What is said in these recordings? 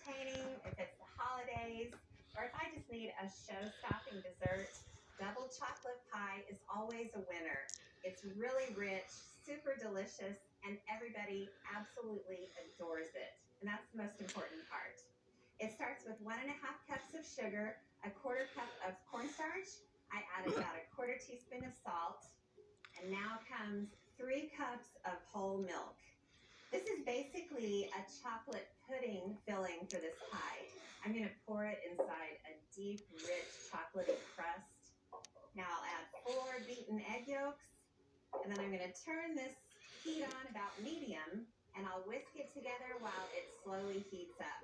entertaining, if it's the holidays, or if I just need a show-stopping dessert, double chocolate pie is always a winner. It's really rich, super delicious, and everybody absolutely adores it. And that's the most important part. It starts with 1.5 cups of sugar, a quarter cup of cornstarch. I added about a quarter teaspoon of salt. And now comes 3 cups of whole milk. This is basically a chocolate pudding filling for this pie. I'm going to pour it inside a deep, rich, chocolatey crust. Now I'll add 4 beaten egg yolks, and then I'm going to turn this heat on about medium, and I'll whisk it together while it slowly heats up.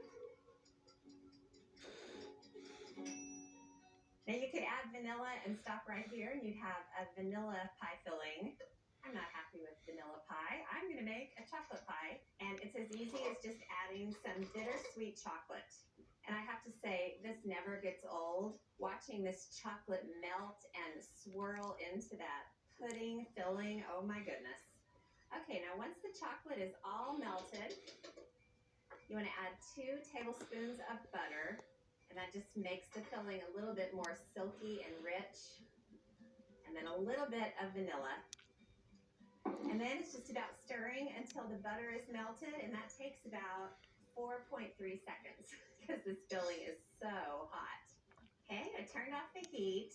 Now you could add vanilla and stop right here, and you'd have a vanilla pie filling. I'm not happy with vanilla pie. I'm going to make a chocolate pie, and it's as easy as just adding some bittersweet chocolate. And I have to say, this never gets old. Watching this chocolate melt and swirl into that pudding filling, oh my goodness. Okay, now once the chocolate is all melted, you want to add 2 tablespoons of butter, and that just makes the filling a little bit more silky and rich. And then a little bit of vanilla. And then it's just about stirring until the butter is melted, and that takes about 4.3 seconds because this filling is so hot. Okay, I turned off the heat.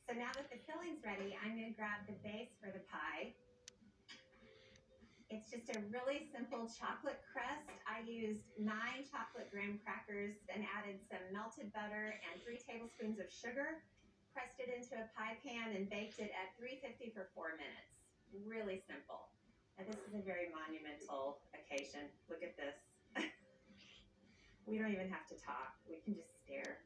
So now that the filling's ready, I'm going to grab the base for the pie. It's just a really simple chocolate crust. I used 9 chocolate graham crackers, then added some melted butter and 3 tablespoons of sugar, pressed it into a pie pan, and baked it at 350 for 4 minutes. Really simple. And this is a very monumental occasion. Look at this. We don't even have to talk. We can just stare.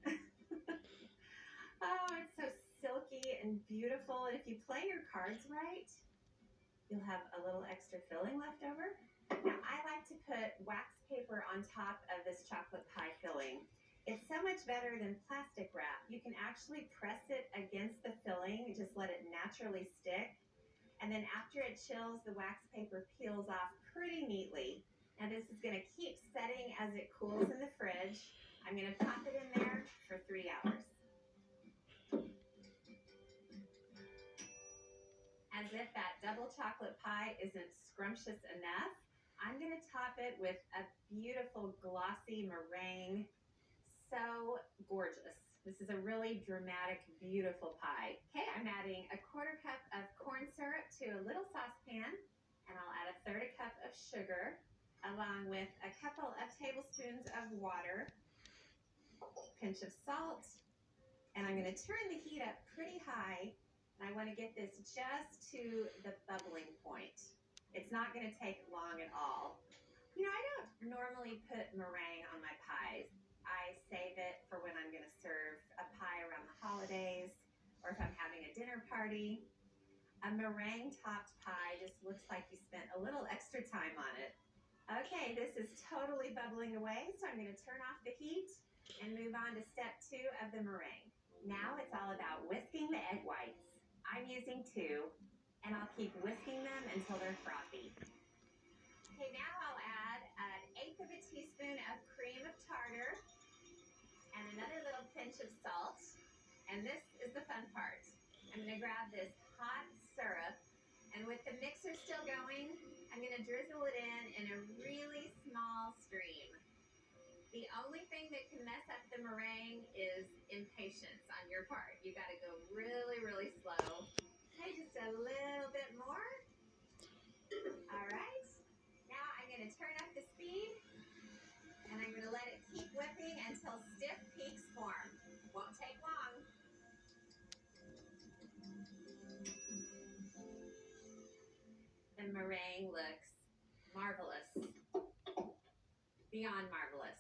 Oh, it's so silky and beautiful. And if you play your cards right, you'll have a little extra filling left over. Now, I like to put wax paper on top of this chocolate pie filling. It's so much better than plastic wrap. You can actually press it against the filling, just let it naturally stick. And then after it chills, the wax paper peels off pretty neatly. Now this is going to keep setting as it cools in the fridge. I'm going to pop it in there for 3 hours. As if that double chocolate pie isn't scrumptious enough, I'm going to top it with a beautiful glossy meringue. So gorgeous. This is a really dramatic, beautiful pie. Okay, I'm adding a quarter cup of corn syrup to a little saucepan, and I'll add a third a cup of sugar, along with a couple of tablespoons of water, pinch of salt, and I'm going to turn the heat up pretty high, and I want to get this just to the bubbling point. It's not going to take long at all. You know, I don't normally put meringue on my pies. I save it for when I'm going to serve a pie around the holidays or if I'm having a dinner party. A meringue-topped pie just looks like you spent a little extra time on it. Okay, this is totally bubbling away, so I'm going to turn off the heat and move on to step 2 of the meringue. Now it's all about whisking the egg whites. I'm using 2, and I'll keep whisking them until they're frothy. Okay, now I'll add 1/8 of a teaspoon of cream of tartar and another little pinch of salt. And this is the fun part. I'm going to grab this hot syrup, and with the mixer still going, I'm going to drizzle it in a really small stream. The only thing that can mess up the meringue is impatience on your part. You got to go really, really slow. Okay, just a little bit more. All right. Now I'm going to turn up the speed, and I'm going to let it keep whipping until stiff peaks form. Won't take long. The meringue looks marvelous. Beyond marvelous.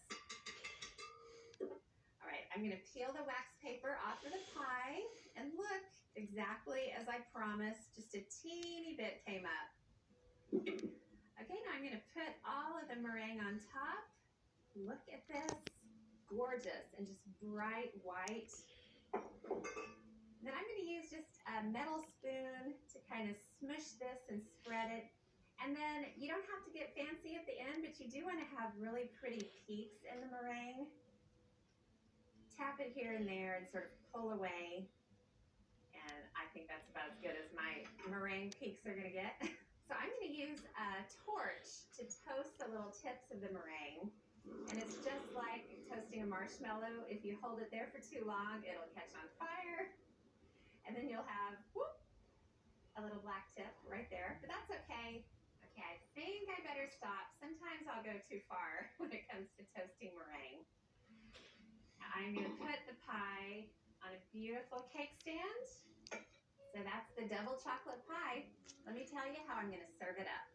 All right, I'm going to peel the wax paper off of the pie, and look, exactly as I promised, just a teeny bit came up. Okay, now I'm going to put all of the meringue on top. Look at this. Gorgeous and just bright white. Then I'm going to use just a metal spoon to kind of smush this and spread it. And then you don't have to get fancy at the end, but you do want to have really pretty peaks in the meringue. Tap it here and there and sort of pull away. And I think that's about as good as my meringue peaks are going to get. So I'm going to use a torch to toast the little tips of the meringue. And it's just like toasting a marshmallow. If you hold it there for too long, it'll catch on fire. And then you'll have, whoop, a little black tip right there. But that's okay. Okay, I think I better stop. Sometimes I'll go too far when it comes to toasting meringue. Now I'm going to put the pie on a beautiful cake stand. So that's the double chocolate pie. Let me tell you how I'm going to serve it up.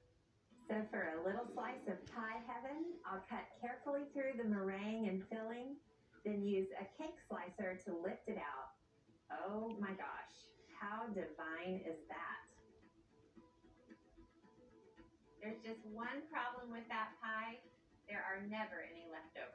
So for a little slice of pie heaven, I'll cut carefully through the meringue and filling, then use a cake slicer to lift it out. Oh my gosh, how divine is that? There's just one problem with that pie. There are never any leftovers.